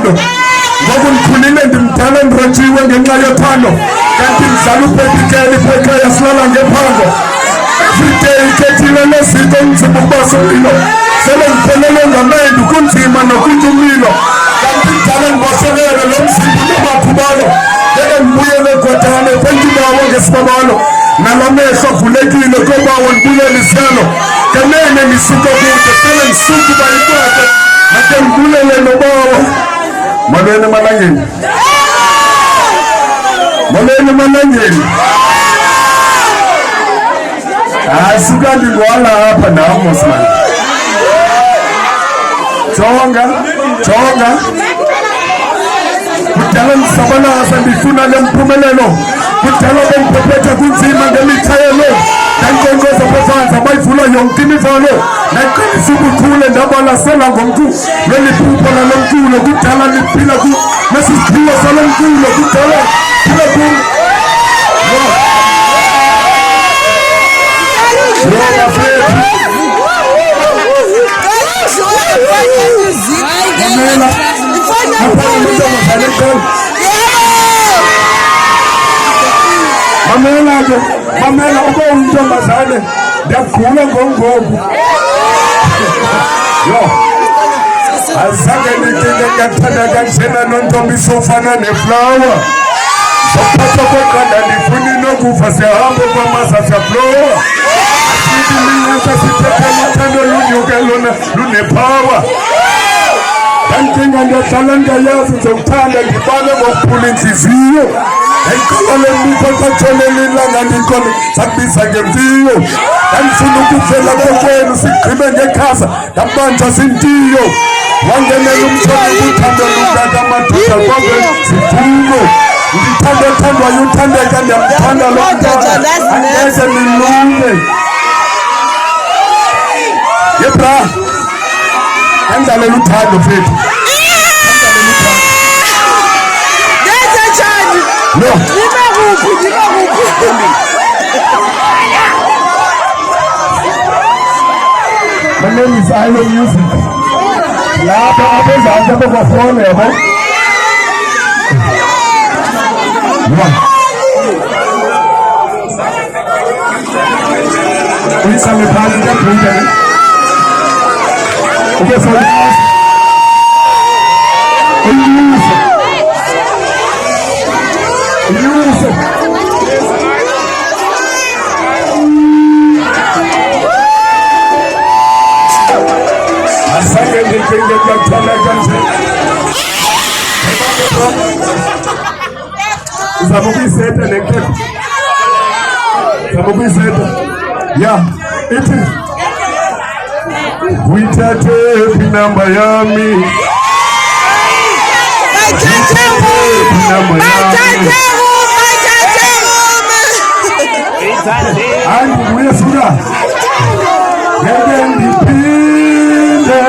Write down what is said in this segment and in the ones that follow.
yothando ngoba ngikhulile ndimdala ndirotshiwe ngenxa yothando kanti ndidlala upepikeli phekhaya silala ngephango everyday ikhethile neziko nzima ukubasolilo sele ngiphelelwe ngamendu kunzima nokuntsumilo kanti ndidala ndiboshelele lo mzimba nomakhubalo ngeke ndibuyele godane phendibawo ngesibabalo nalamehlo avulekile kobawo ndibuyele isyalo kanene nisuka kude sele ndisukuba ikwete nake ndibulele nobawo molweni emalangeni molweni emalangeni asuka ndingwala apha nawo mosman jonga kudala ndisabalasa ndifuna le mpumelelo kudala bendiphephetha kunzima ngemitshayelo ndankonkoza phefanza bayivula yonke imivalo naqinisa ubuchule ndabalasela ngomntu lweliphupho lalo mculo kudala liphila nesiphiwo salo mculo kudala phila mamela uba uyintombazane ndiyagula ngongoku yo azange ndicinge ngiyathanda kanjena nontombi sofana neflawa zophathwa kweqanda ndifuna inokuva siyahamba kwamasa siyaflowa asibiminyasa sithethe mathando lunyuke lona lunephawa ndandicinga ndiyadlala ndiyayazi ndizowuthanda ndibale ngokuphula intliziyo enkolo lemikho xatholele ilanga ndinkolo sakubiza ngemfiyo ndandifuna ukuvela kokwenu sigqibe ngekhasa ndabanjwa zintiyo wangenela umtholo uthando lungaka madoda kwabe zivumo ndithanda othandwayo uthandeka ndiyamthanda lo mntwana angeze nilunge yebra andalela uthando fethu no my name is Ilo Music lapho abezansi abakafona yabo uyisame phansi kaBhuda okay so yeah, it is. Uithathe inamba yami andibuye suka ngeke ndiphinde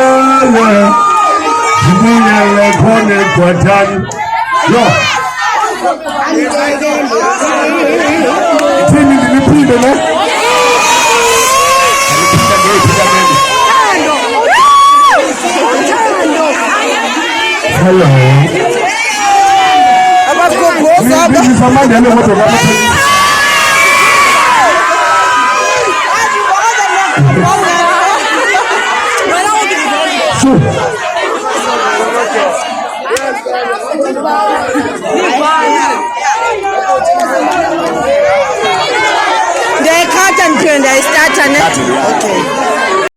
ngibuyele khona eGwatani yo thini ndiphinde ne hello they cut and print, I start on it. Okay.